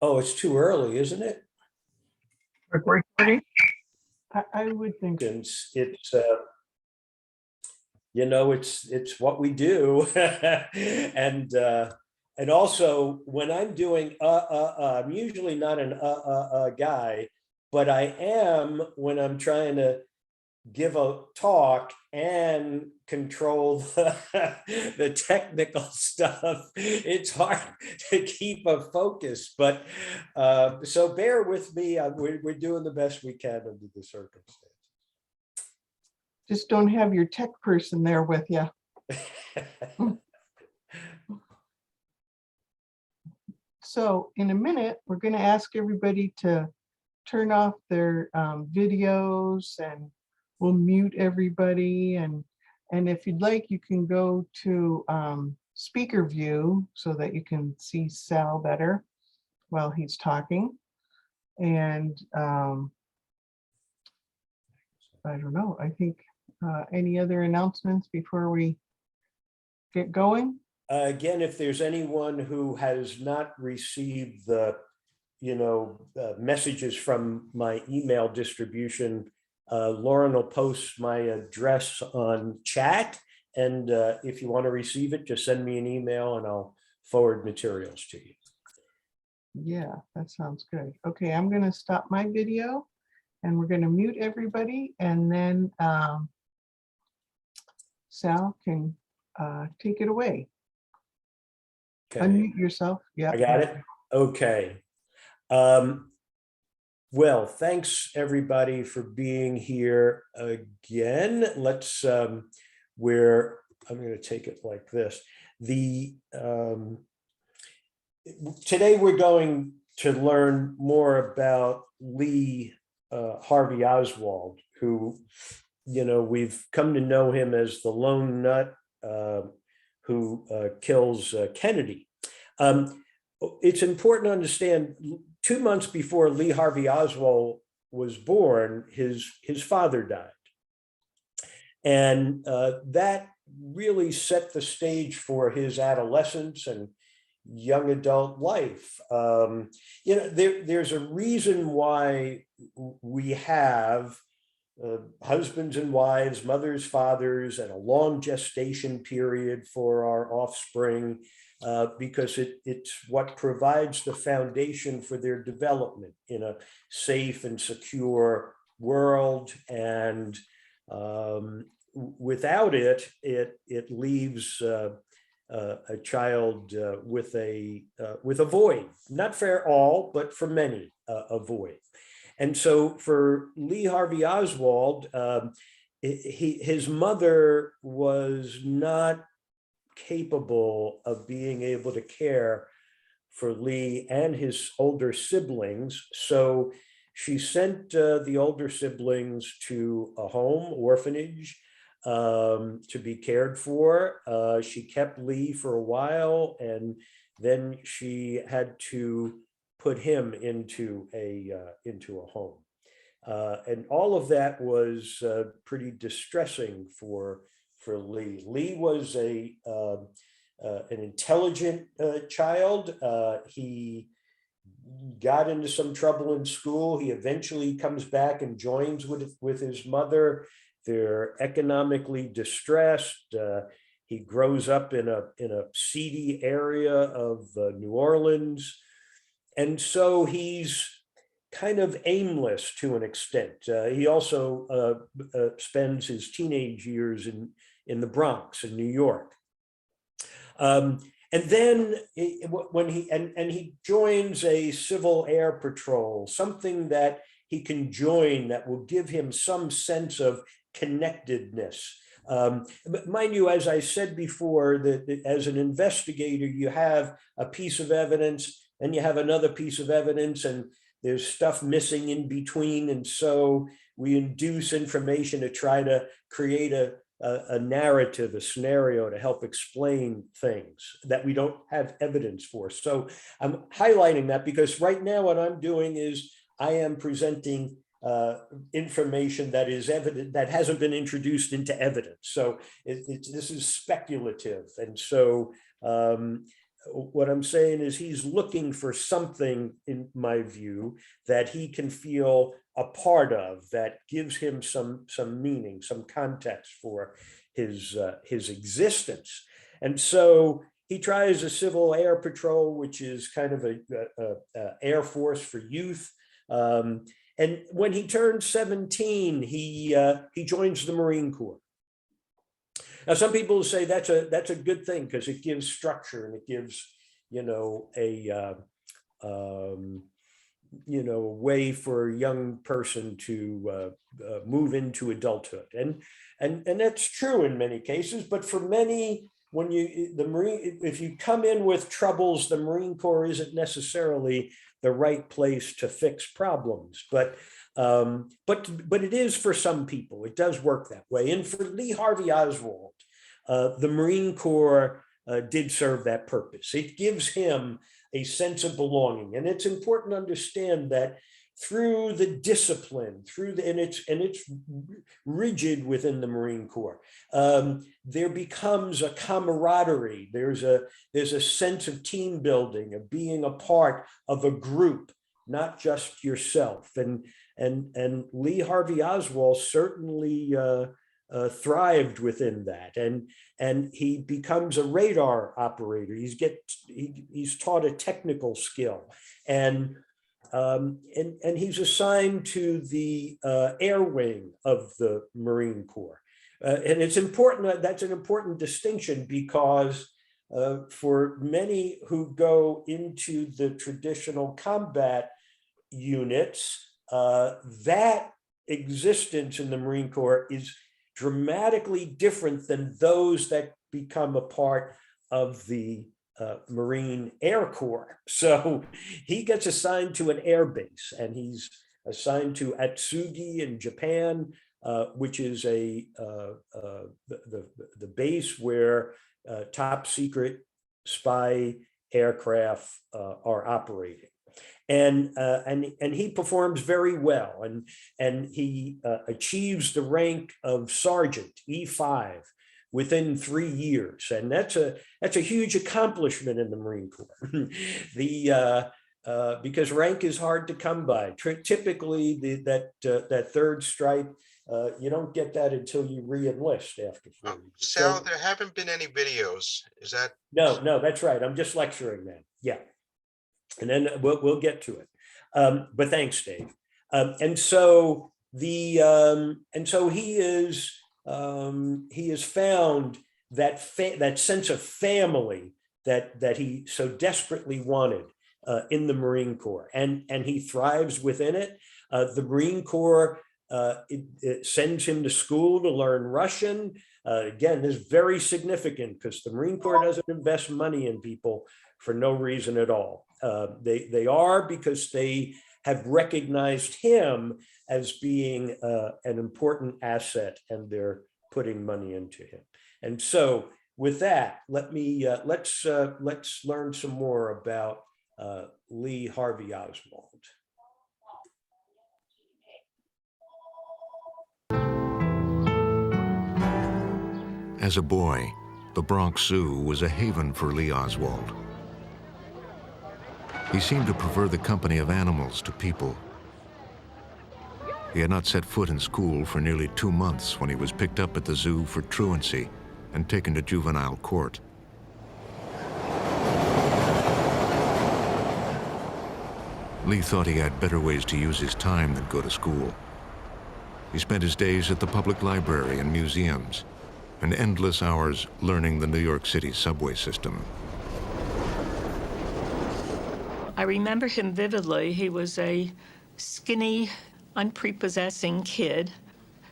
Oh, it's too early, isn't it? Recording? I would think. Since it's it's what we do. And also when I'm doing I'm usually not an guy, but I am when I'm trying to give a talk and control the technical stuff. It's hard to keep a focus, but so bear with me. We're doing the best we can under the circumstances. Just don't have your tech person there with you. So in a minute, we're going to ask everybody to turn off their videos, and we'll mute everybody. And if you'd like, you can go to speaker view so that you can see Sal better while he's talking. And I don't know, I think any other announcements before we get going? Again, if there's anyone who has not received the messages from my email distribution, Lauren will post my address on chat. And if you want to receive it, just send me an email and I'll forward materials to you. Yeah, that sounds good. Okay, I'm going to stop my video and we're going to mute everybody, and then Sal can take it away. Okay. Unmute yourself. Yeah. I got it. Okay. Well, thanks everybody for being here again. Let's I'm going to take it like this. Today we're going to learn more about Lee Harvey Oswald, who, we've come to know him as the lone nut who kills Kennedy. It's important to understand, 2 months before Lee Harvey Oswald was born, his father died. And that really set the stage for his adolescence and young adult life. There's a reason why we have husbands and wives, mothers, fathers, and a long gestation period for our offspring, because it's what provides the foundation for their development in a safe and secure world. And without it, it leaves a child with a void, not for all, but for many, a void. And so for Lee Harvey Oswald, his mother was not capable of being able to care for Lee and his older siblings. So she sent the older siblings to a home, orphanage, to be cared for. She kept Lee for a while, and then she had to put him into a home. And all of that was pretty distressing for Lee. Lee was an intelligent child. He got into some trouble in school. He eventually comes back and joins with his mother. They're economically distressed. He grows up in a seedy area of New Orleans. And so he's kind of aimless to an extent. He also spends his teenage years in the Bronx in New York. And then when he joins a Civil Air Patrol, something that he can join that will give him some sense of connectedness. But mind you, as I said before, that as an investigator, you have a piece of evidence and you have another piece of evidence, and there's stuff missing in between. And so we induce information to try to create a narrative, a scenario to help explain things that we don't have evidence for. So I'm highlighting that because right now what I'm doing is I am presenting information that is evident, that hasn't been introduced into evidence. So this is speculative. And so what I'm saying is he's looking for something, in my view, that he can feel a part of, that gives him some meaning, some context for his existence. And so he tries a Civil Air Patrol, which is kind of a Air Force for youth. And when he turns 17, he joins the Marine Corps. Now, some people say that's a good thing because it gives structure and it gives, a way for a young person to move into adulthood, and that's true in many cases. But for many, if you come in with troubles, the Marine Corps isn't necessarily the right place to fix problems. But it is for some people. It does work that way. And for Lee Harvey Oswald, the Marine Corps did serve that purpose. It gives him a sense of belonging. And it's important to understand that through the discipline, and it's rigid within the Marine Corps, there becomes a camaraderie. There's a sense of team building, of being a part of a group, not just yourself. And Lee Harvey Oswald certainly thrived within that, and he becomes a radar operator. He's taught a technical skill, and he's assigned to the air wing of the Marine Corps. And it's important, that's an important distinction, because for many who go into the traditional combat units, that existence in the Marine Corps is dramatically different than those that become a part of the Marine Air Corps. So he gets assigned to an air base, and he's assigned to Atsugi in Japan, which is the base where top secret spy aircraft are operating. And he performs very well, and he achieves the rank of sergeant, E5, within 3 years, and that's a huge accomplishment in the Marine Corps. Because rank is hard to come by. Typically, that third stripe, you don't get that until you re-enlist after 4 years. Sal, there haven't been any videos. Is that? No, that's right. I'm just lecturing then. Yeah. And then we'll get to it. But thanks, Dave. And so he has found that sense of family that he so desperately wanted in the Marine Corps, and he thrives within it. The Marine Corps it sends him to school to learn Russian. Again, this is very significant because the Marine Corps doesn't invest money in people for no reason at all. They are because they have recognized him as being an important asset, and they're putting money into him. And so with that, let's learn some more about Lee Harvey Oswald. As a boy, the Bronx Zoo was a haven for Lee Oswald. He seemed to prefer the company of animals to people. He had not set foot in school for nearly 2 months when he was picked up at the zoo for truancy and taken to juvenile court. Lee thought he had better ways to use his time than go to school. He spent his days at the public library and museums, and endless hours learning the New York City subway system. I remember him vividly. He was a skinny, unprepossessing kid.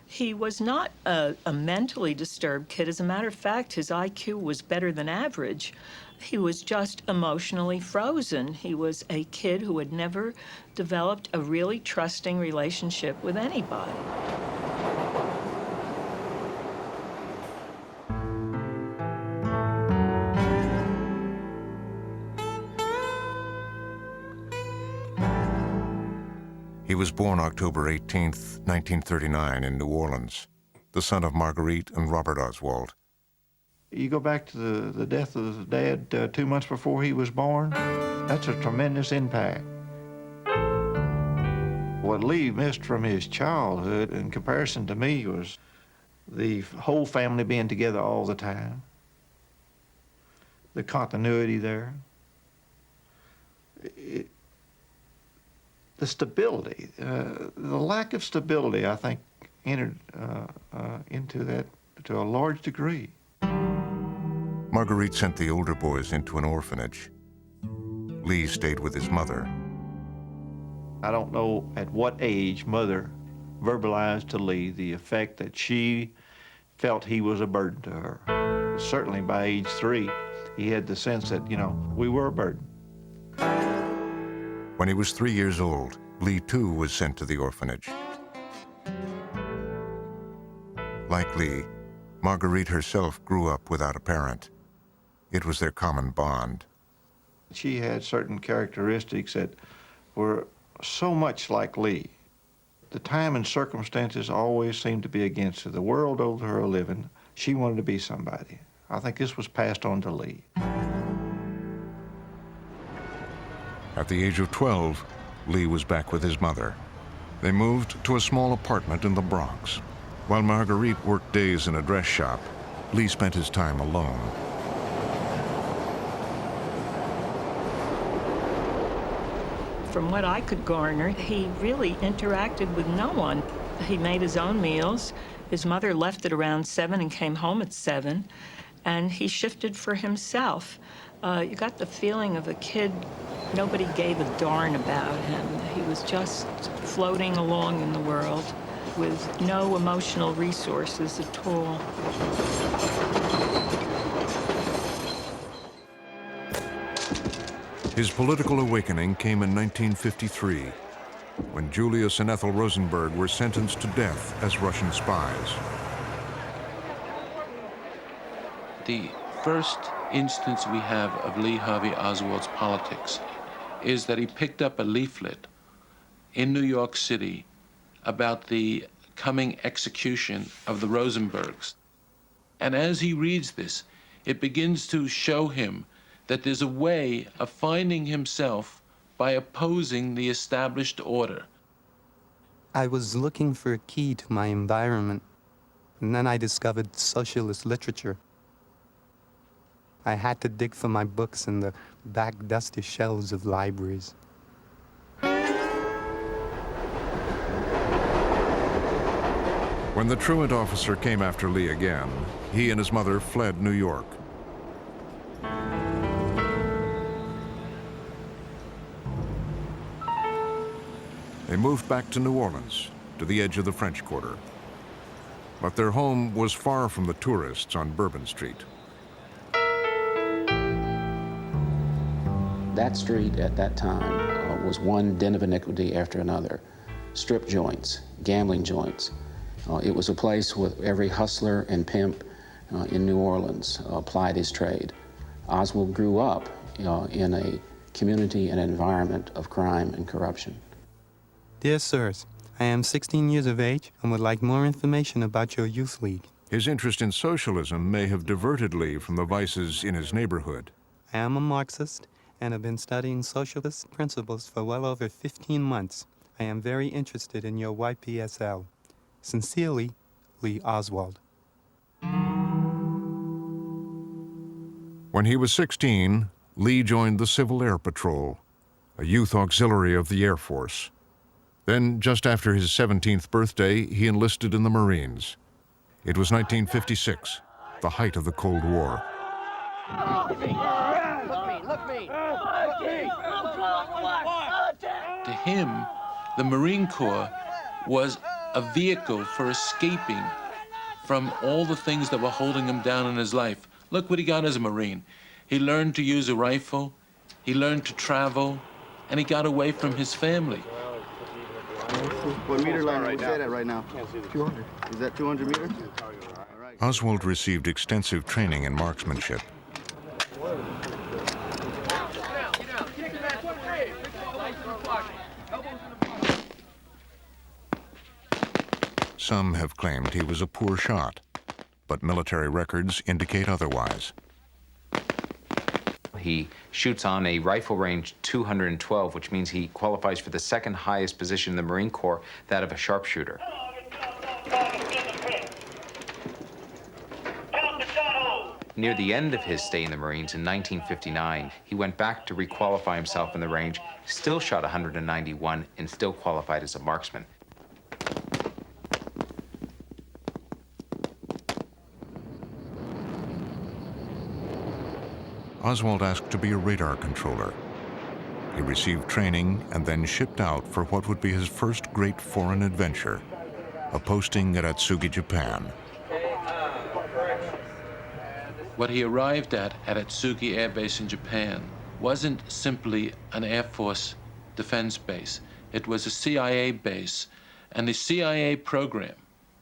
He was not a mentally disturbed kid. As a matter of fact, his IQ was better than average. He was just emotionally frozen. He was a kid who had never developed a really trusting relationship with anybody. He was born October 18th, 1939 in New Orleans, the son of Marguerite and Robert Oswald. You go back to the death of his dad 2 months before he was born, that's a tremendous impact. What Lee missed from his childhood in comparison to me was the whole family being together all the time, the continuity there, the stability, the lack of stability, I think, entered into that to a large degree. Marguerite sent the older boys into an orphanage. Lee stayed with his mother. I don't know at what age Mother verbalized to Lee the effect that she felt he was a burden to her. Certainly by age 3, he had the sense that, you know, we were a burden. When he was 3 years old, Lee too was sent to the orphanage. Like Lee, Marguerite herself grew up without a parent. It was their common bond. She had certain characteristics that were so much like Lee. The time and circumstances always seemed to be against her. The world owed her a living. She wanted to be somebody. I think this was passed on to Lee. At the age of 12, Lee was back with his mother. They moved to a small apartment in the Bronx. While Marguerite worked days in a dress shop, Lee spent his time alone. From what I could garner, he really interacted with no one. He made his own meals. His mother left at around 7 and came home at 7, and he shifted for himself. You got the feeling of a kid nobody gave a darn about him. He was just floating along in the world with no emotional resources at all. His political awakening came in 1953, when Julius and Ethel Rosenberg were sentenced to death as Russian spies. The first instance we have of Lee Harvey Oswald's politics is that he picked up a leaflet in New York City about the coming execution of the Rosenbergs. And as he reads this, it begins to show him that there's a way of finding himself by opposing the established order. I was looking for a key to my environment, and then I discovered socialist literature. I had to dig for my books in the back dusty shelves of libraries. When the truant officer came after Lee again, he and his mother fled New York. They moved back to New Orleans, to the edge of the French Quarter. But their home was far from the tourists on Bourbon Street. That street at that time was one den of iniquity after another. Strip joints, gambling joints. It was a place where every hustler and pimp in New Orleans plied his trade. Oswald grew up in a community and environment of crime and corruption. Dear sirs, I am 16 years of age and would like more information about your youth league. His interest in socialism may have diverted Lee from the vices in his neighborhood. I am a Marxist and have been studying socialist principles for well over 15 months. I am very interested in your YPSL. Sincerely, Lee Oswald. When he was 16, Lee joined the Civil Air Patrol, a youth auxiliary of the Air Force. Then, just after his 17th birthday, he enlisted in the Marines. It was 1956, the height of the Cold War. To him, the Marine Corps was a vehicle for escaping from all the things that were holding him down in his life. Look what he got as a Marine. He learned to use a rifle, he learned to travel, and he got away from his family. What meter line are we set at right now? 200. Is that 200 meters? Oswald received extensive training in marksmanship. Some have claimed he was a poor shot, but military records indicate otherwise. He shoots on a rifle range 212, which means he qualifies for the second highest position in the Marine Corps, that of a sharpshooter. Near the end of his stay in the Marines in 1959, he went back to requalify himself in the range, still shot 191, and still qualified as a marksman. Oswald asked to be a radar controller. He received training and then shipped out for what would be his first great foreign adventure, a posting at Atsugi, Japan. What he arrived at Atsugi Air Base in Japan wasn't simply an Air Force defense base. It was a CIA base, and the CIA program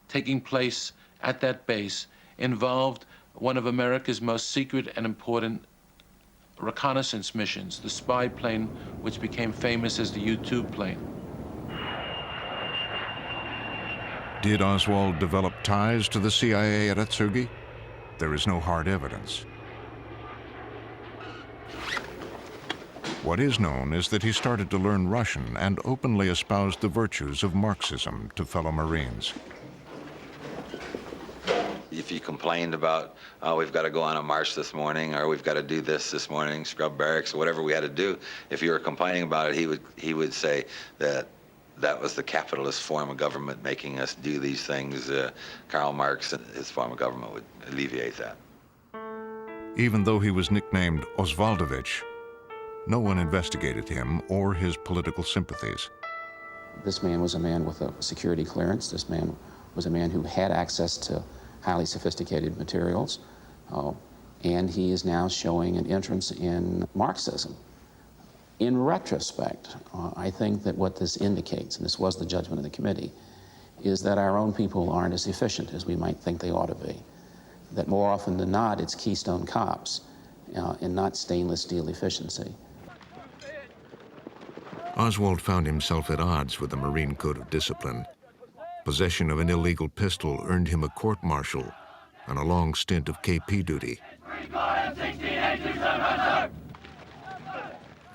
taking place at that base involved one of America's most secret and important reconnaissance missions, the spy plane which became famous as the U-2 plane. Did Oswald develop ties to the CIA at Atsugi? There is no hard evidence. What is known is that he started to learn Russian and openly espoused the virtues of Marxism to fellow Marines. If you complained about, oh, we've got to go on a march this morning, or we've got to do this morning, scrub barracks, or whatever we had to do, if you were complaining about it, he would say that that was the capitalist form of government making us do these things. Karl Marx and his form of government would alleviate that. Even though he was nicknamed Oswaldovich, no one investigated him or his political sympathies. This man was a man with a security clearance. This man was a man who had access to highly sophisticated materials, and he is now showing an interest in Marxism. In retrospect, I think that what this indicates, and this was the judgment of the committee, is that our own people aren't as efficient as we might think they ought to be. That more often than not, it's Keystone Cops and not stainless steel efficiency. Oswald found himself at odds with the Marine Code of Discipline. Possession of an illegal pistol earned him a court-martial and a long stint of KP duty.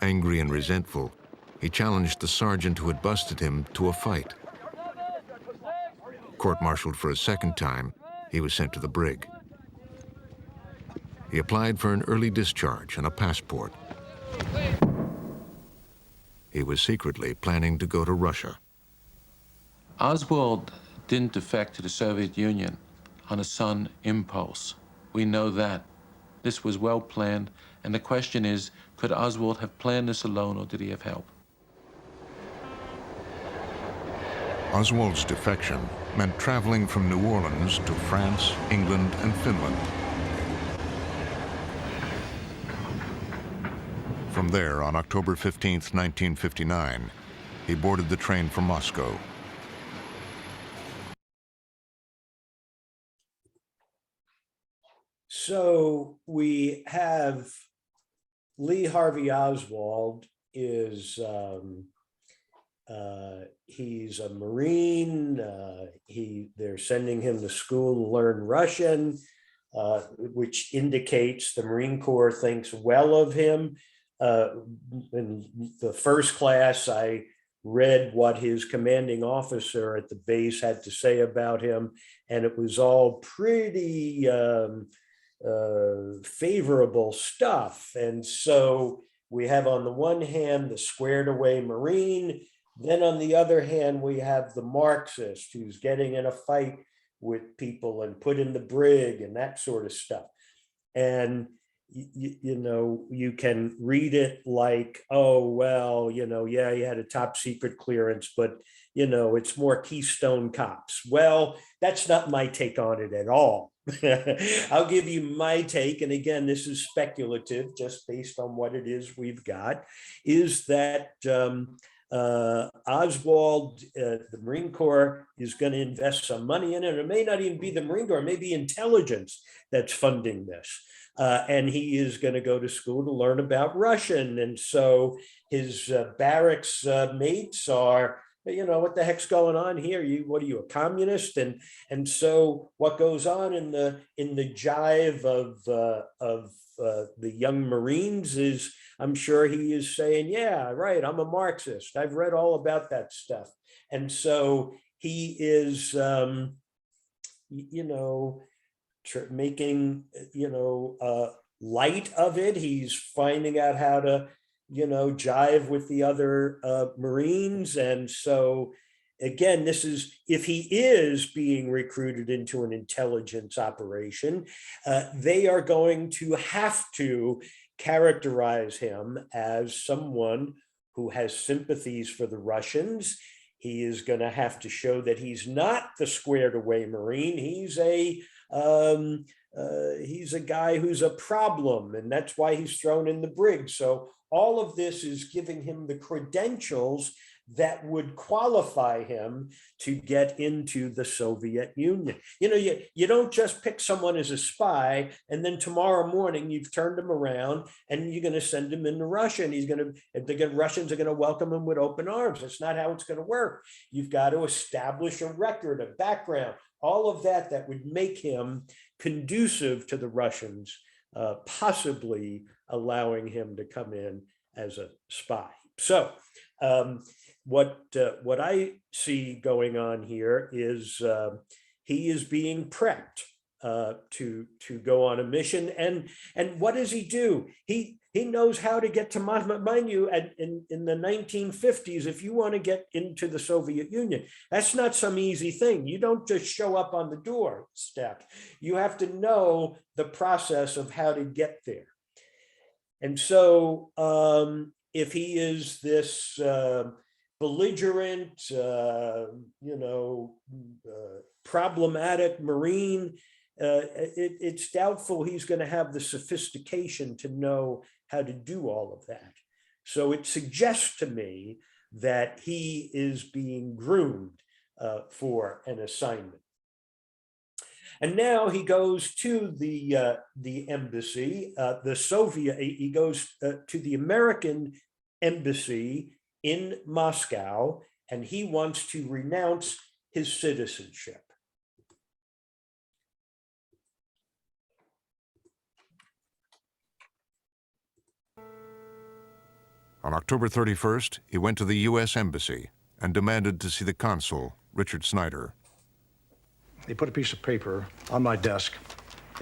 Angry and resentful, he challenged the sergeant who had busted him to a fight. Court-martialed for a second time, he was sent to the brig. He applied for an early discharge and a passport. He was secretly planning to go to Russia. Oswald didn't defect to the Soviet Union on a sudden impulse. We know that. This was well planned, and the question is, could Oswald have planned this alone, or did he have help? Oswald's defection meant traveling from New Orleans to France, England, and Finland. From there, on October 15th, 1959, he boarded the train for Moscow. So we have Lee Harvey Oswald is he's a Marine. They're sending him to school to learn Russian, which indicates the Marine Corps thinks well of him. In the first class, I read what his commanding officer at the base had to say about him, and it was all pretty favorable stuff. And so we have on the one hand the squared away Marine, then on the other hand we have the Marxist who's getting in a fight with people and put in the brig and that sort of stuff. And you know, you can read it like, oh, well, you know, yeah, he had a top secret clearance, but, you know, it's more Keystone Cops. Well, that's not my take on it at all. I'll give you my take. And again, this is speculative, just based on what it is we've got, is that Oswald, the Marine Corps is going to invest some money in it. It may not even be the Marine Corps, it may be intelligence that's funding this. And he is going to go to school to learn about Russian. And so his barracks mates are what the heck's going on here? What are you, a communist? And so what goes on in the jive of the young Marines is, I'm sure he is saying, yeah, right, I'm a Marxist. I've read all about that stuff. And so he is, making, light of it. He's finding out how to, jive with the other Marines. And so again, this is, if he is being recruited into an intelligence operation, they are going to have to characterize him as someone who has sympathies for the Russians. He is going to have to show that he's not the squared away Marine. He's a guy who's a problem, and that's why he's thrown in the brig. So all of this is giving him the credentials that would qualify him to get into the Soviet Union. You don't just pick someone as a spy and then tomorrow morning you've turned him around and you're going to send him into Russia, and the Russians are going to welcome him with open arms. That's not how it's going to work. You've got to establish a record, a background, all of that would make him conducive to the Russians, possibly allowing him to come in as a spy. So what I see going on here is he is being prepped to go on a mission. And what does he do? He knows how to get to Moscow. Mind you, in the 1950s, if you want to get into the Soviet Union, that's not some easy thing. You don't just show up on the doorstep. You have to know the process of how to get there. And so if he is this belligerent, problematic Marine, it's doubtful he's going to have the sophistication to know how to do all of that. So it suggests to me that he is being groomed for an assignment. And now he goes to the embassy, he goes to the American embassy in Moscow, and he wants to renounce his citizenship. On October 31st, he went to the U.S. Embassy and demanded to see the consul, Richard Snyder. They put a piece of paper on my desk.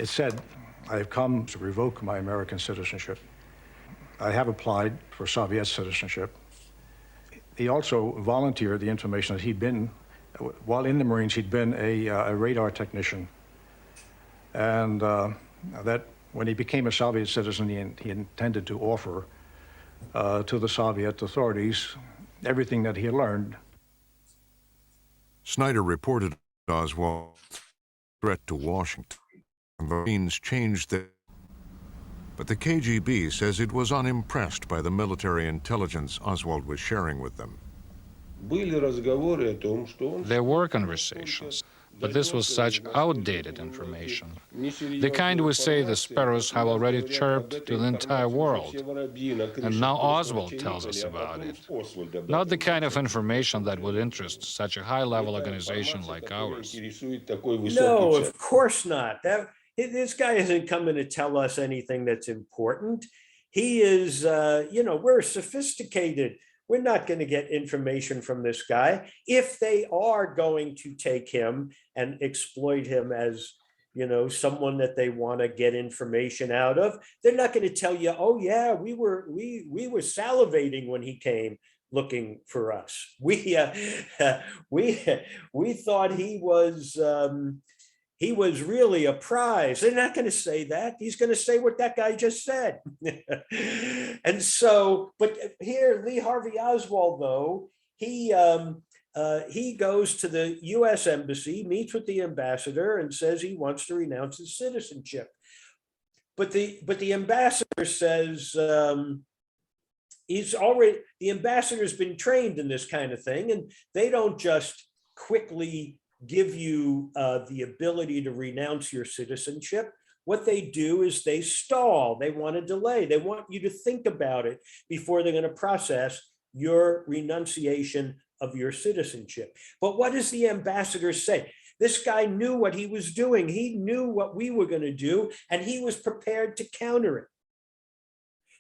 It said, I have come to revoke my American citizenship. I have applied for Soviet citizenship. He also volunteered the information that he'd been, while in the Marines, he'd been a radar technician. And that when he became a Soviet citizen, he intended to offer to the Soviet authorities everything that he had learned. Snyder reported Oswald's threat to Washington. The Marines changed their... But the KGB says it was unimpressed by the military intelligence Oswald was sharing with them. There were conversations, but this was such outdated information. The kind we say the sparrows have already chirped to the entire world. And now Oswald tells us about it. Not the kind of information that would interest such a high-level organization like ours. No, of course not. This guy isn't coming to tell us anything that's important. He is, we're sophisticated. We're not going to get information from this guy. If they are going to take him and exploit him as, someone that they want to get information out of, they're not going to tell you, oh yeah, we were salivating when he came looking for us. We thought he was really a prize. They're not going to say that. He's going to say what that guy just said. And so, but here, Lee Harvey Oswald, though, he goes to the U.S. Embassy, meets with the ambassador, and says he wants to renounce his citizenship. But the ambassador says the ambassador's been trained in this kind of thing, and they don't just quickly give you the ability to renounce your citizenship. What they do is they stall. They want to delay. They want you to think about it before they're going to process your renunciation of your citizenship. But what does the ambassador say? This guy knew what he was doing. He knew what we were going to do, and he was prepared to counter it.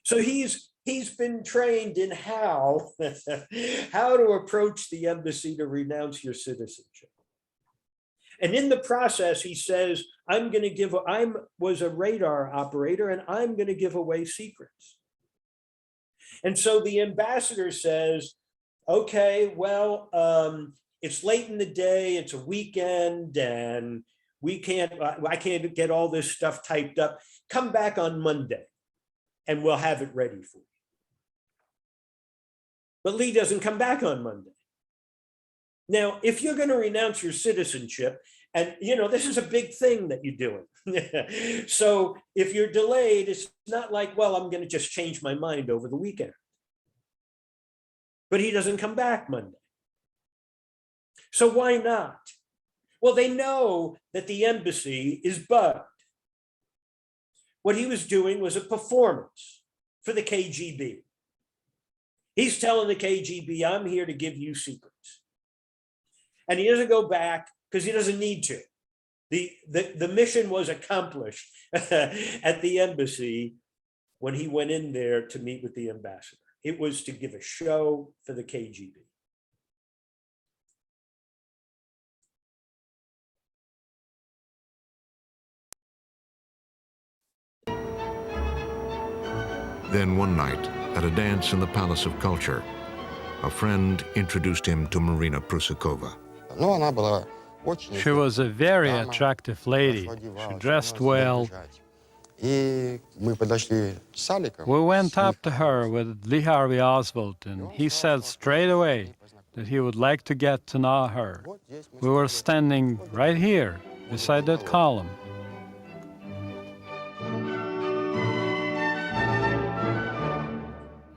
So he's been trained in how to approach the embassy to renounce your citizenship. And in the process, he says, I was a radar operator, and I'm going to give away secrets. And so the ambassador says, okay, well, it's late in the day, it's a weekend, and I can't get all this stuff typed up. Come back on Monday, and we'll have it ready for you. But Lee doesn't come back on Monday. Now, if you're going to renounce your citizenship, and this is a big thing that you're doing. So if you're delayed, it's not like, well, I'm going to just change my mind over the weekend. But he doesn't come back Monday. So why not? Well, they know that the embassy is bugged. What he was doing was a performance for the KGB. He's telling the KGB, I'm here to give you secrets. And he doesn't go back because he doesn't need to. The mission was accomplished at the embassy when he went in there to meet with the ambassador. It was to give a show for the KGB. Then one night, at a dance in the Palace of Culture, a friend introduced him to Marina Prusakova. She was a very attractive lady. She dressed well. We went up to her with Lee Harvey Oswald, and he said straight away that he would like to get to know her. We were standing right here, beside that column.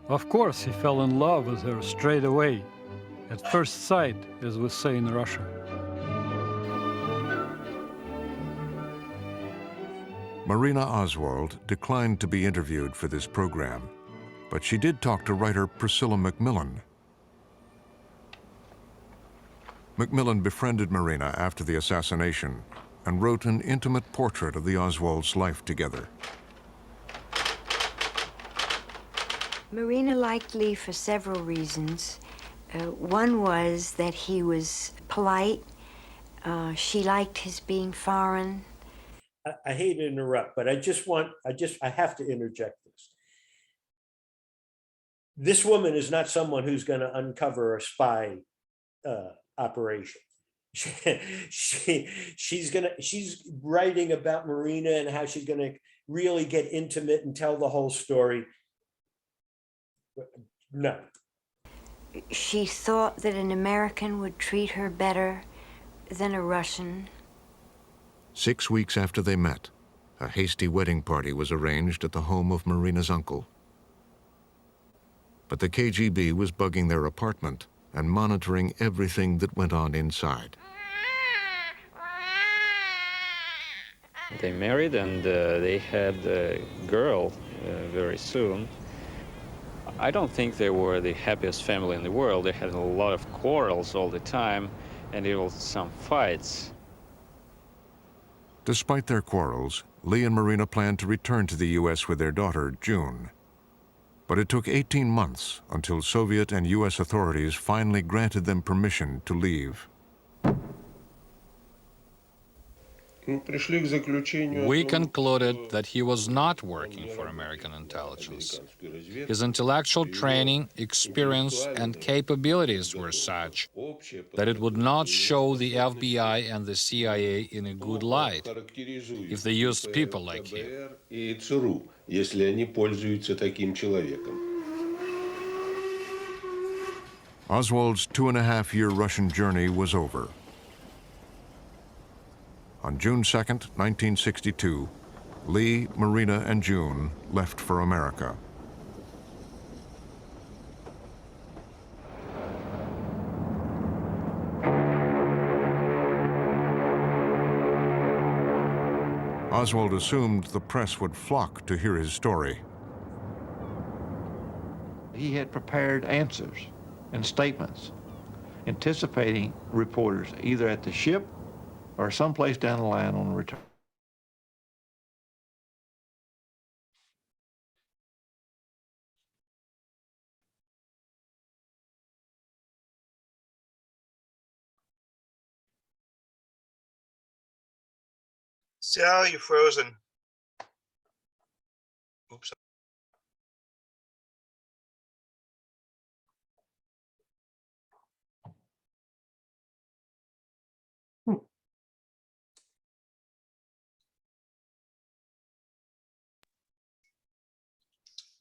Of course, he fell in love with her straight away, at first sight, as we say in Russia. Marina Oswald declined to be interviewed for this program, but she did talk to writer Priscilla Macmillan. Macmillan befriended Marina after the assassination and wrote an intimate portrait of the Oswalds' life together. Marina liked Lee for several reasons. One was that he was polite. She liked his being foreign. I hate to interrupt, but I have to interject this. This woman is not someone who's going to uncover a spy operation. She's writing about Marina and how she's going to really get intimate and tell the whole story. No. She thought that an American would treat her better than a Russian. 6 weeks after they met, a hasty wedding party was arranged at the home of Marina's uncle. But the KGB was bugging their apartment and monitoring everything that went on inside. They married and they had a girl very soon. I don't think they were the happiest family in the world. They had a lot of quarrels all the time and even some fights. Despite their quarrels, Lee and Marina planned to return to the U.S. with their daughter, June. But it took 18 months until Soviet and U.S. authorities finally granted them permission to leave. We concluded that he was not working for American intelligence. His intellectual training, experience, and capabilities were such that it would not show the FBI and the CIA in a good light if they used people like him. Oswald's 2.5-year Russian journey was over. On June 2nd, 1962, Lee, Marina, and June left for America. Oswald assumed the press would flock to hear his story. He had prepared answers and statements anticipating reporters either at the ship or someplace down the line on the return. Sal, you're frozen. Oops.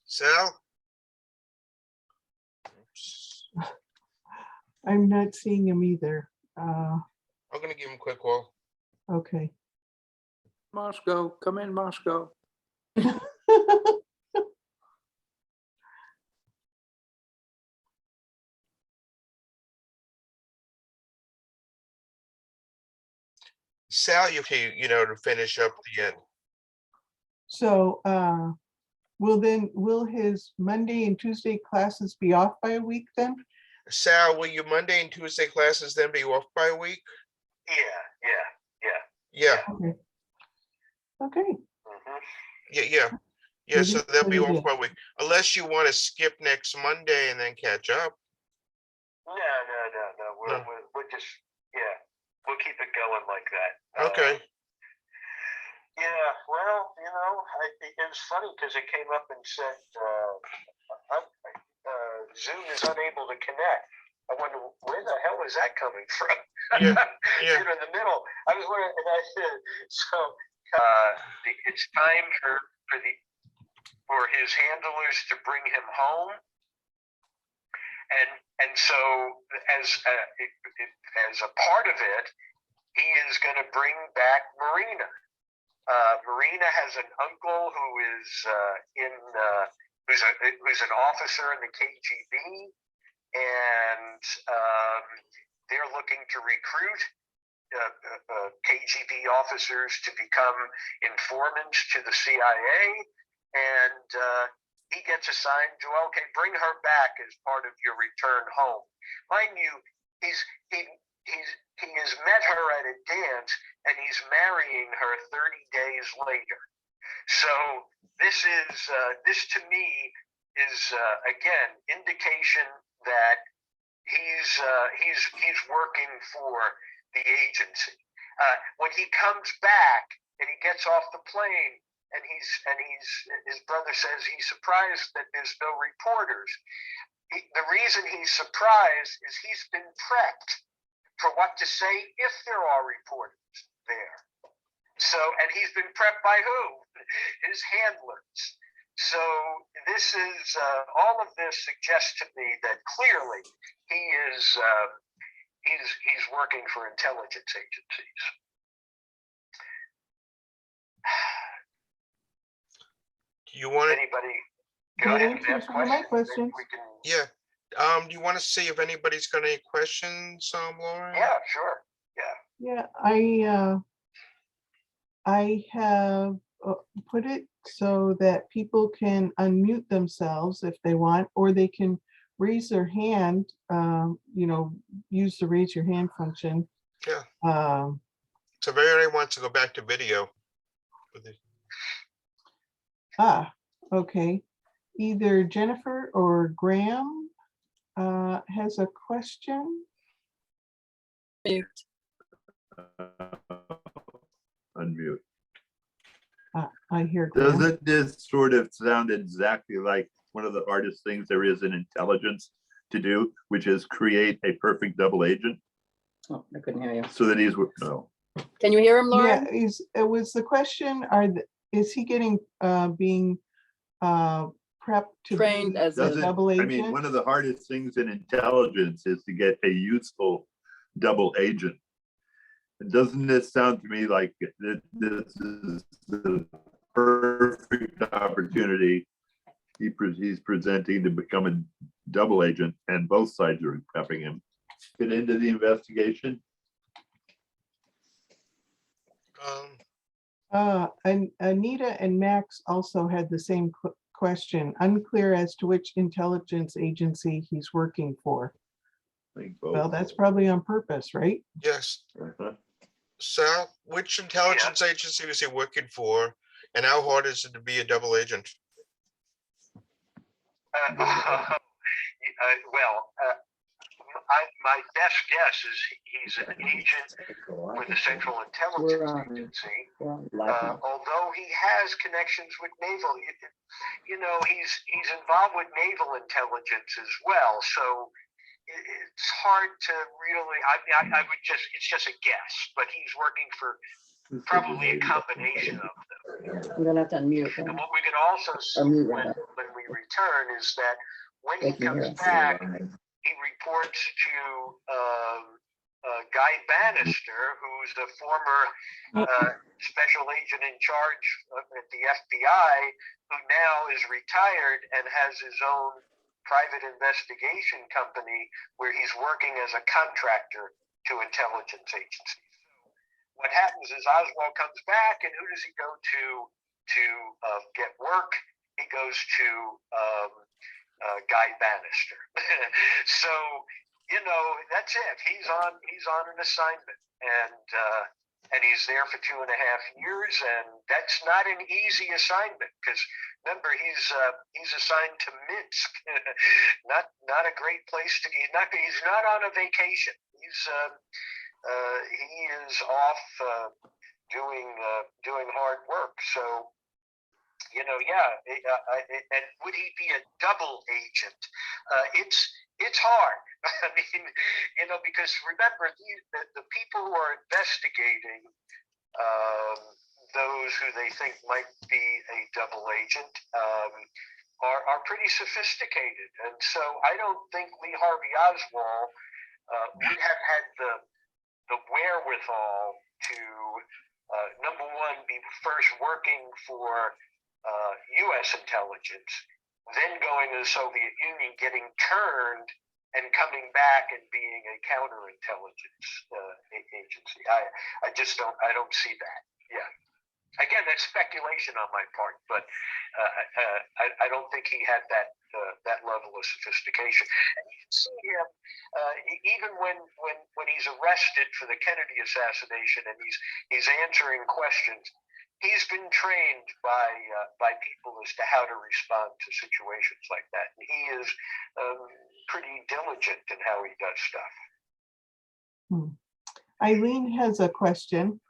Sal? I'm not seeing him either. I'm gonna give him a quick call. Okay. Moscow, come in, Moscow. Sal, you to finish up the end. So will his Monday and Tuesday classes be off by a week then? Sal, will your Monday and Tuesday classes then be off by a week? Yeah. Okay. Okay. Yeah, so they'll be Good off by a week. Unless you want to skip next Monday and then catch up. No. We'll just, we'll keep it going like that. Okay. Yeah, well, it was funny because it came up and said Zoom is unable to connect. I wonder where the hell is that coming from? Yeah. In the middle. I was wondering, and I said, so it's time for his handlers to bring him home, and so as a part of it, he is going to bring back Marina. Marina has an uncle who is who's an officer in the KGB, and they're looking to recruit KGB officers to become informants to the CIA, and he gets assigned to, okay, bring her back as part of your return home. Mind you, he has met her at a dance, and he's marrying her 30 days later. So this to me is again indication that he's working for the agency. When he comes back and he gets off the plane, and his brother says he's surprised that there's no reporters. The reason he's surprised is he's been prepped for what to say if there are reporters there. So, and he's been prepped by who? His handlers. So this is, all of this suggests to me that clearly he's working for intelligence agencies. You want anybody? Go ahead and ask my questions. Yeah. Do you want to see if anybody's got any questions, Lauren? Yeah, sure. Yeah, I have put it so that people can unmute themselves if they want, or they can raise their hand, use the raise your hand function. Yeah. So if anybody wants to go back to video. Okay. Either Jennifer or Graham has a question. Unmute. I hear Graham. Doesn't this sort of sound exactly like one of the hardest things there is in intelligence to do, which is create a perfect double agent? Oh, I couldn't hear you. So that he's, no. Can you hear him, Lauren? Yeah, it was the question, is he getting, being prepped to trained as a double agent? I mean, one of the hardest things in intelligence is to get a useful double agent. Doesn't this sound to me like this is the perfect opportunity he's presenting to become a double agent, and both sides are prepping him? Get into the investigation. And Anita and Max also had the same question. Unclear as to which intelligence agency he's working for. Well, that's probably on purpose, right? Yes. Sal, which intelligence agency was he working for, and how hard is it to be a double agent? My best guess is he's an agent with the Central Intelligence Agency, although he has connections with naval. He's involved with naval intelligence as well. So it's hard to really. I would just. It's just a guess, but he's working for probably a combination of them. I'm gonna have to unmute. And what we can also see when we return is that when he comes back, he reports to Guy Bannister, who's a former special agent in charge at the FBI, who now is retired and has his own private investigation company where he's working as a contractor to intelligence agencies. So what happens is Oswald comes back, and who does he go to get work? He goes to Guy Bannister. So that's it. He's on an assignment, and he's there for 2.5 years, and that's not an easy assignment because remember he's assigned to Minsk, not a great place to. He's not on a vacation. He is off doing hard work. So. And would he be a double agent? It's hard. I mean, because remember the people who are investigating those who they think might be a double agent are pretty sophisticated, and so I don't think Lee Harvey Oswald would have had the wherewithal to number one be first working for U.S. intelligence, then going to the Soviet Union, getting turned, and coming back and being a counterintelligence agency. I just don't see that. Yeah. Again, that's speculation on my part, but I don't think he had that level of sophistication. And you can see him even when he's arrested for the Kennedy assassination, and he's answering questions. He's been trained by people as to how to respond to situations like that. And he is pretty diligent in how he does stuff. Eileen has a question.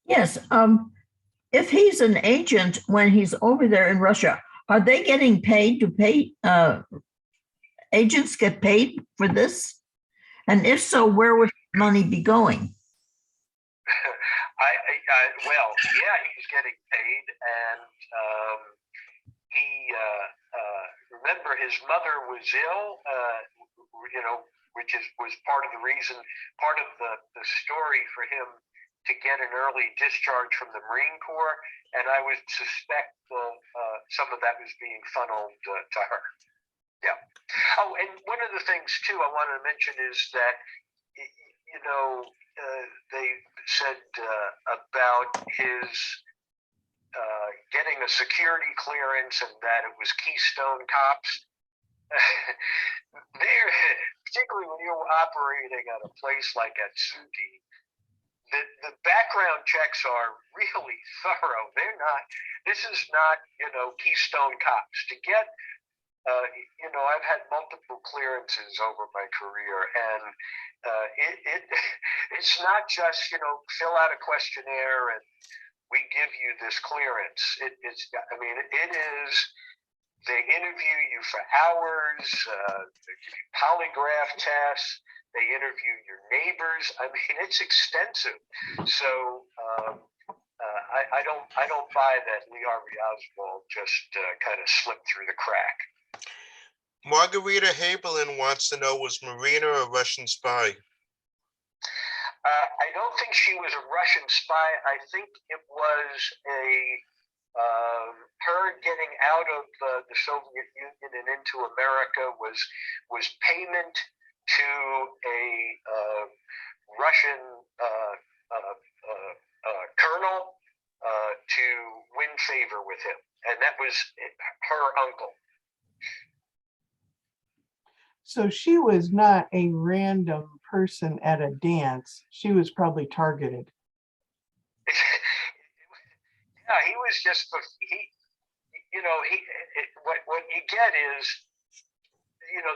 Yes. If he's an agent when he's over there in Russia, are they getting paid to pay? Agents get paid for this? And if so, where would the money be going? Well, yeah, he's getting paid, and remember his mother was ill, which was part of the reason, part of the story for him to get an early discharge from the Marine Corps, and I would suspect some of that was being funneled to her. Yeah. Oh, and one of the things too I wanted to mention is that they said about his getting a security clearance and that it was Keystone Cops. They're, particularly when you're operating at a place like Atsugi, the background checks are really thorough. This is not, Keystone Cops. To get, I've had multiple clearances over my career, and it's not just, fill out a questionnaire and we give you this clearance. It is, they interview you for hours, they give you polygraph tests, they interview your neighbors. I mean, it's extensive. So I don't buy that Lee Harvey Oswald just kind of slipped through the crack. Margarita Haberlin wants to know, was Marina a Russian spy? I don't think she was a Russian spy. I think it was her getting out of the Soviet Union and into America was payment to a Russian colonel to win favor with him, and that was her uncle. So she was not a random person at a dance. She was probably targeted. Yeah, he was just what you get is,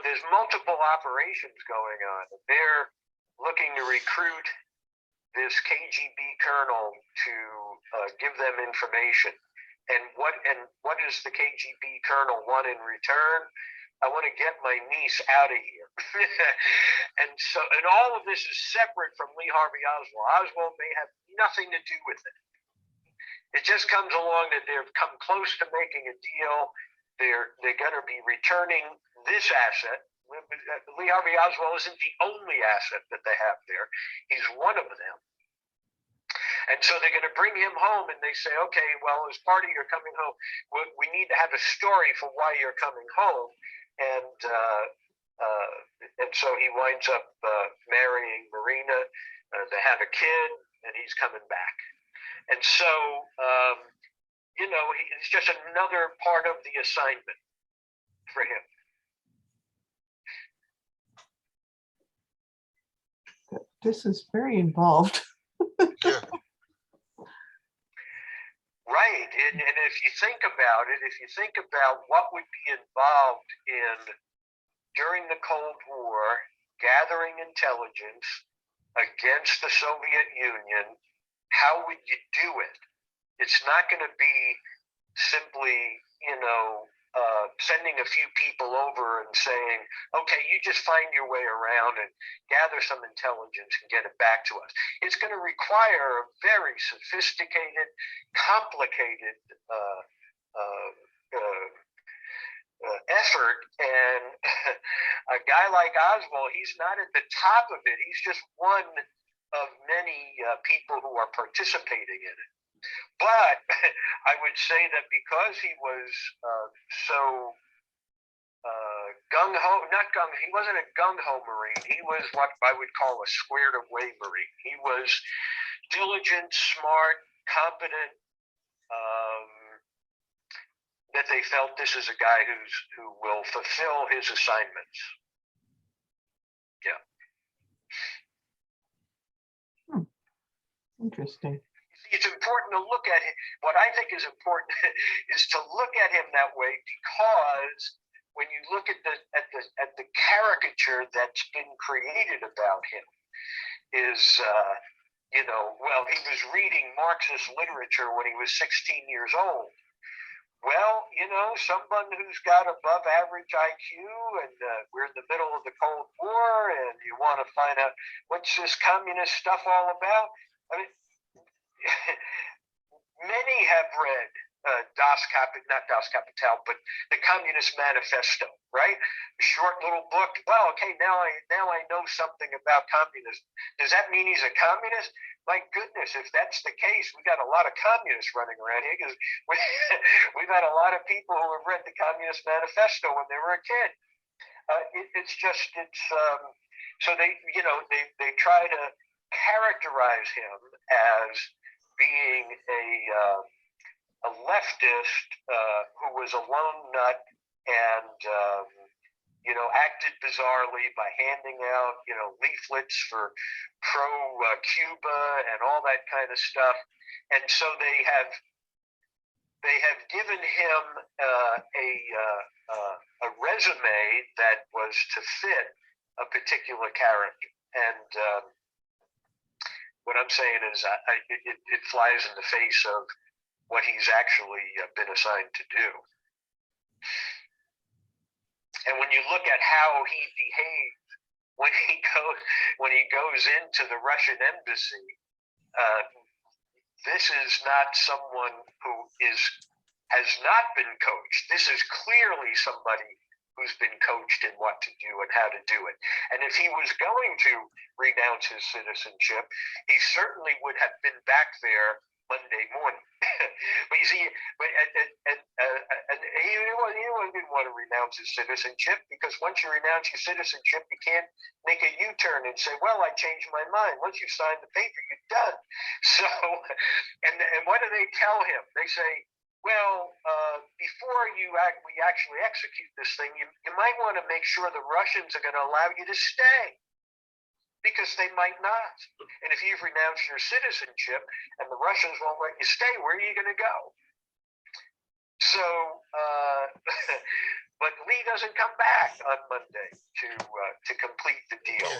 there's multiple operations going on. They're looking to recruit this KGB colonel to give them information. And what does the KGB colonel want in return? I want to get my niece out of here. and all of this is separate from Lee Harvey Oswald. Oswald may have nothing to do with it. It just comes along that they've come close to making a deal. They're going to be returning this asset. Lee Harvey Oswald isn't the only asset that they have there. He's one of them. And so they're going to bring him home, and they say, okay, well, as part of your coming home, we need to have a story for why you're coming home. And so he winds up marrying Marina. They have a kid, and he's coming back. And so, it's just another part of the assignment for him. This is very involved. Yeah. Right. And if you think about it, what would be involved in, during the Cold War, gathering intelligence against the Soviet Union, how would you do it? It's not going to be simply, sending a few people over and saying, okay, you just find your way around and gather some intelligence and get it back to us. It's going to require a very sophisticated, complicated effort. And a guy like Oswald, he's not at the top of it. He's just one of many people who are participating in it. But I would say that because he was so gung-ho, he wasn't a gung-ho Marine. He was what I would call a squared-away Marine. He was diligent, smart, competent, that they felt this is a guy who will fulfill his assignments. Yeah. Interesting. It's important to look at him. What I think is important is to look at him that way, because when you look at the caricature that's been created about him, is he was reading Marxist literature when he was 16 years old. Well, someone who's got above average IQ, and we're in the middle of the Cold War, and you want to find out what's this communist stuff all about. I mean, many have read not Das Kapital, but the Communist Manifesto, right? A short little book. Well, okay, now I know something about communism. Does that mean he's a communist? My goodness, if that's the case, we got a lot of communists running around here, because we've had a lot of people who have read the Communist Manifesto when they were a kid. So they try to characterize him as being a leftist who was a lone nut and acted bizarrely by handing out leaflets for pro-Cuba and all that kind of stuff. And so they have given him a resume that was to fit a particular character. And what I'm saying is it flies in the face of what he's actually been assigned to do. And when you look at how he behaved when he goes into the Russian embassy, this is not someone who has not been coached. This is clearly somebody who's been coached in what to do and how to do it. And if he was going to renounce his citizenship, he certainly would have been back there Monday morning. But you see, he didn't want to renounce his citizenship, because once you renounce your citizenship, you can't make a U-turn and say, well, I changed my mind. Once you sign the paper, you're done. So, and what do they tell him? They say, well, before we actually execute this thing, you might want to make sure the Russians are going to allow you to stay, because they might not. And if you've renounced your citizenship and the Russians won't let you stay, where are you going to go? So, but Lee doesn't come back on Monday to complete the deal.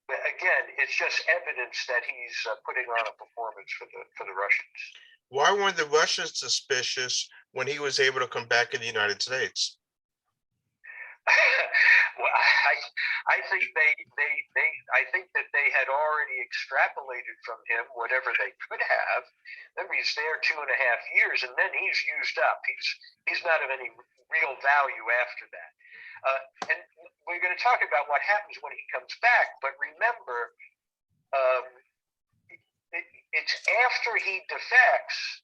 But again, it's just evidence that he's putting on a performance for the Russians. Why weren't the Russians suspicious when he was able to come back in the United States? Well, I think I think that they had already extrapolated from him whatever they could have. Remember, he's there 2.5 years, and then he's used up. He's not of any real value after that. And we're going to talk about what happens when he comes back. But remember, it's after he defects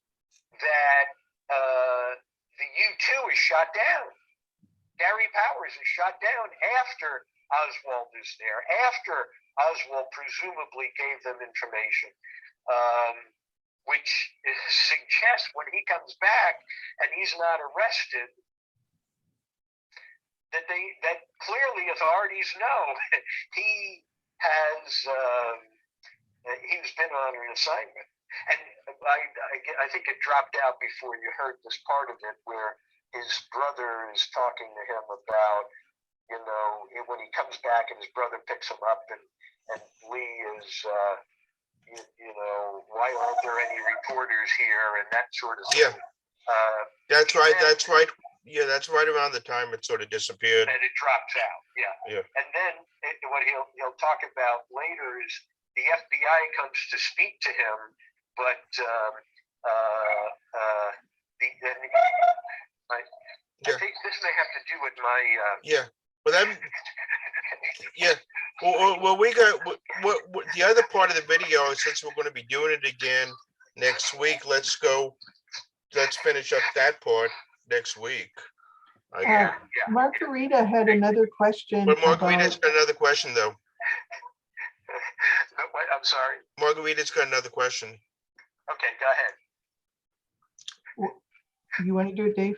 that the U-2 is shot down. Gary Powers is shot down after Oswald is there, after Oswald presumably gave them information, which suggests when he comes back and he's not arrested, that clearly authorities know he's been on an assignment. And I think it dropped out before you heard this part of it, where his brother is talking to him about, when he comes back and his brother picks him up, and Lee is, why aren't there any reporters here, and that sort of thing. Yeah, that's right. That's right. Yeah, that's right around the time it sort of disappeared. And it drops out. Yeah. And then what he'll talk about later is the FBI comes to speak to him, but I think this may have to do with my. Yeah. Well, that. Yeah. Well, we got what the other part of the video. Since we're going to be doing it again next week, let's finish up that part next week. Margarita had another question. But Margarita's got another question, though. I'm sorry. Margarita's got another question. Okay, go ahead. You want to do it, Dave?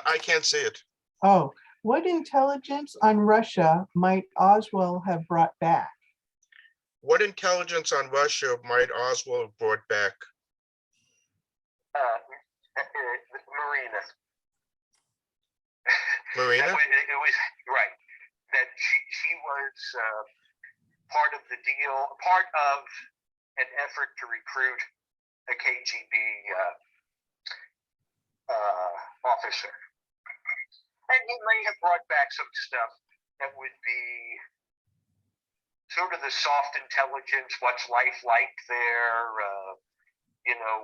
I can't see it. Oh, what intelligence on Russia might Oswald have brought back? What intelligence on Russia might Oswald have brought back? Marina? It was right that she was part of the deal, part of an effort to recruit a KGB officer. And he may have brought back some stuff that would be sort of the soft intelligence, what's life like there,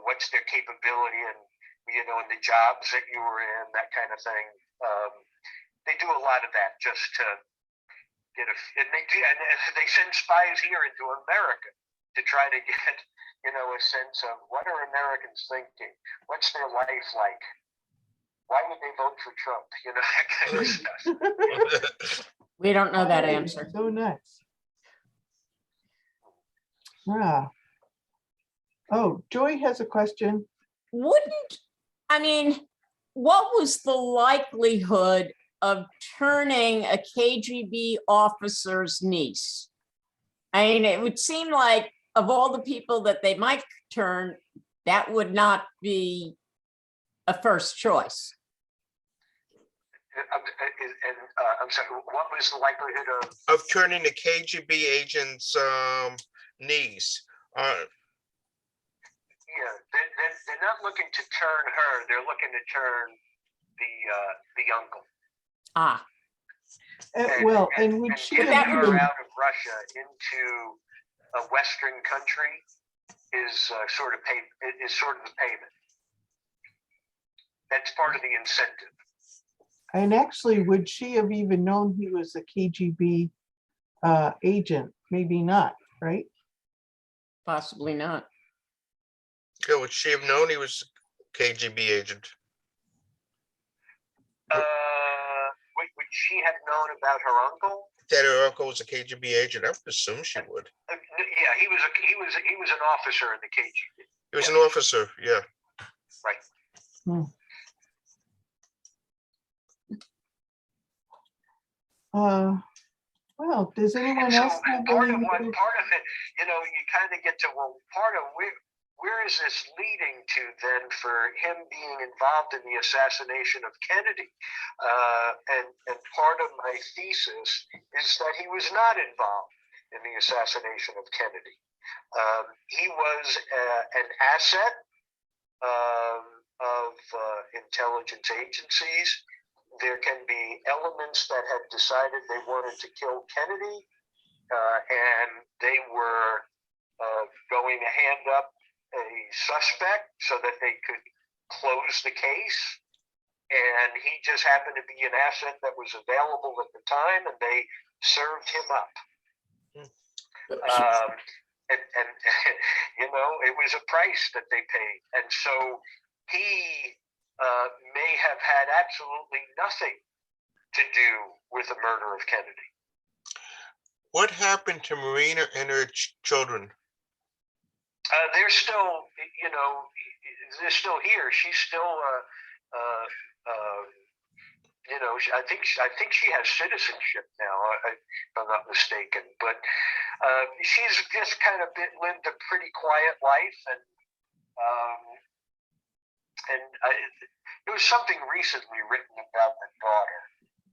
what's their capability, and, in the jobs that you were in, that kind of thing. They do a lot of that just to get and they send spies here into America to try to get, a sense of what are Americans thinking? What's their life like? Why would they vote for Trump? That kind of stuff. We don't know that answer. So nuts. Yeah. Oh, Joy has a question. What was the likelihood of turning a KGB officer's niece? It would seem like of all the people that they might turn, that would not be a first choice. I'm sorry, what was the likelihood of turning the KGB agent's niece? They're not looking to turn her. They're looking to turn the uncle. And would she getting have her even out of Russia into a Western country is sort of the payment. That's part of the incentive. And actually, would she have even known he was a KGB agent? Maybe not, right? Possibly not. Yeah, would she have known he was a KGB agent? Would she have known about her uncle? That her uncle was a KGB agent. I would assume she would. Yeah, he was an officer in the KGB. He was an officer. Yeah. Right. Well, does anyone So else have part any? of it, you know, you kind of get to, well, part of where is this leading to then for him being involved in the assassination of Kennedy? And part of my thesis is that he was not involved in the assassination of Kennedy. He was an asset of intelligence agencies. There can be elements that had decided they wanted to kill Kennedy, and they were going to hand up a suspect so that they could close the case. And he just happened to be an asset that was available at the time, and they served him up. And you know, it was a price that they paid. And so he may have had absolutely nothing to do with the murder of Kennedy. What happened to Marina and her children? They're still, you know, they're still here. She's still, you know, I think she has citizenship now, if I'm not mistaken. But she's just kind of lived a pretty quiet life, and there was something recently written about the daughter,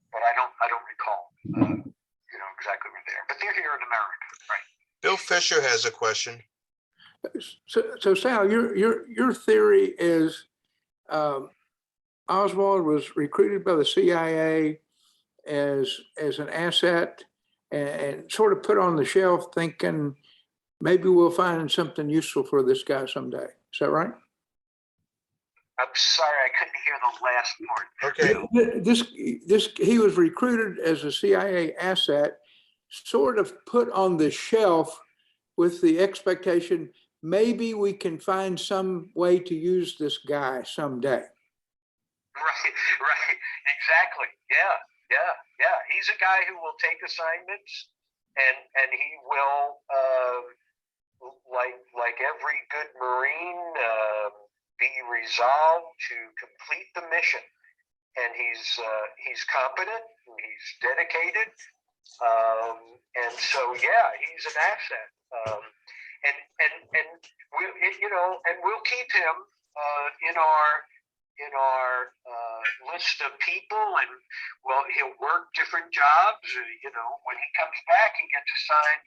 but I don't recall, you know, exactly where they are. But they're here in America, right? Bill Fisher has a question. So Sal, your theory is Oswald was recruited by the CIA as an asset and sort of put on the shelf, thinking maybe we'll find something useful for this guy someday. Is that right? I'm sorry, I couldn't hear the last part. Okay. He was recruited as a CIA asset, sort of put on the shelf with the expectation maybe we can find some way to use this guy someday. Right, exactly. Yeah. He's a guy who will take assignments, and he will, like every good Marine, be resolved to complete the mission. And he's competent, and he's dedicated, and so yeah, he's an asset. And we, you know, and we'll keep him in our list of people, and well, he'll work different jobs. You know, when he comes back, he gets assigned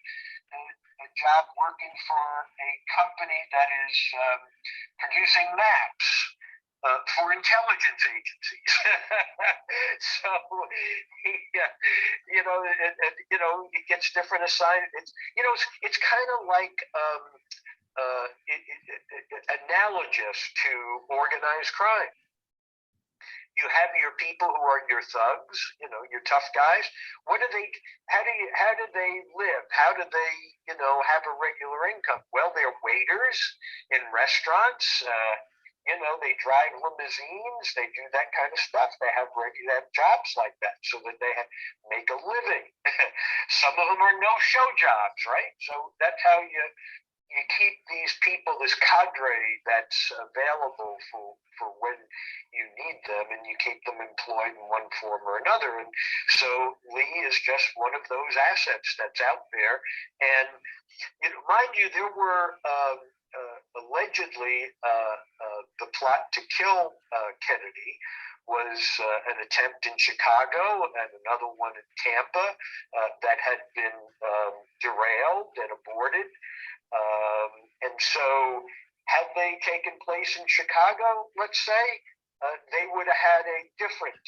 a job working for a company that is producing maps for intelligence agencies. So he, you know, he gets different assignments. You know, it's kind of like analogous to organized crime. You have your people who are your thugs, you know, your tough guys. How do they live? How do they, you know, have a regular income? Well, they're waiters in restaurants. You know, they drive limousines. They do that kind of stuff. They have jobs like that so that they make a living. Some of them are no-show jobs, right? So that's how you keep these people, this cadre that's available for when you need them, and you keep them employed in one form or another. And so Lee is just one of those assets that's out there. And you know, mind you, there were allegedly the plot to kill Kennedy was an attempt in Chicago and another one in Tampa that had been derailed and aborted. And so had they taken place in Chicago, let's say, they would have had a different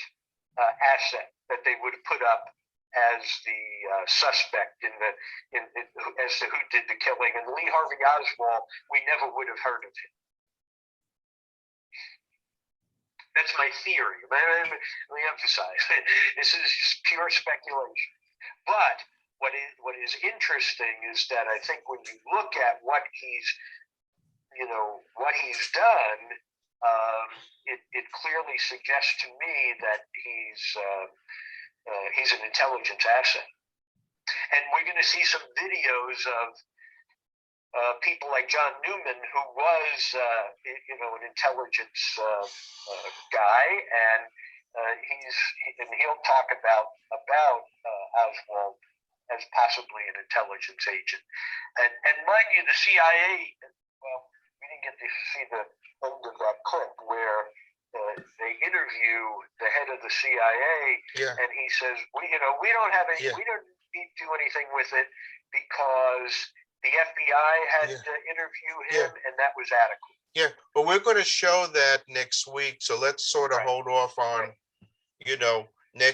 asset that they would have put up as the suspect as to who did the killing. And Lee Harvey Oswald, we never would have heard of him. That's my theory. Let me emphasize, this is just pure speculation. But what is interesting is that I think when you look at what he's done, it clearly suggests to me that he's an intelligence asset. And we're going to see some videos of people like John Newman, who was, an intelligence guy, and he'll talk about Oswald as possibly an intelligence agent. And mind you, the CIA, well, we didn't get to see the end of that clip where they interview the head of the CIA, and he says, we don't have any, we don't need to do anything with it because the FBI had to interview him, and that was adequate. Yeah, but we're going to show that next week, so let's sort of hold off on,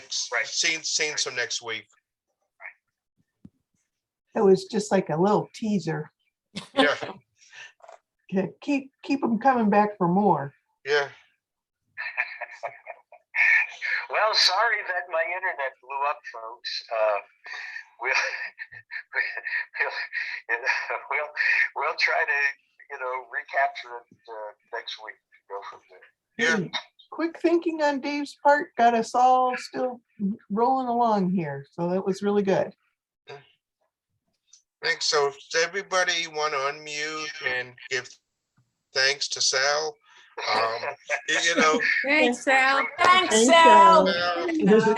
scenes from next week. It was just like a little teaser. Yeah. Yeah, keep them coming back for more. Yeah. Well, sorry that my internet blew up, folks. We'll try to recapture it next week. Go from there. Yeah. Quick thinking on Dave's part got us all still rolling along here, so that was really good. Thanks. So does everybody want to unmute and give thanks to Sal? Thanks, Sal. Thanks, Thanks, Sal. Sal.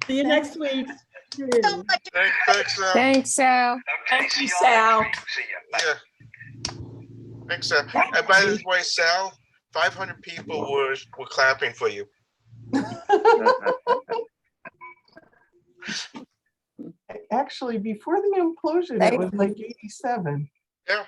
See you next week. Thanks, Sal. Thanks, Sal. Thank you, Sal. Yeah. Thanks, Sal. And by the way, Sal, 500 people were clapping for you. Actually, before the implosion, it was like 87. Yeah.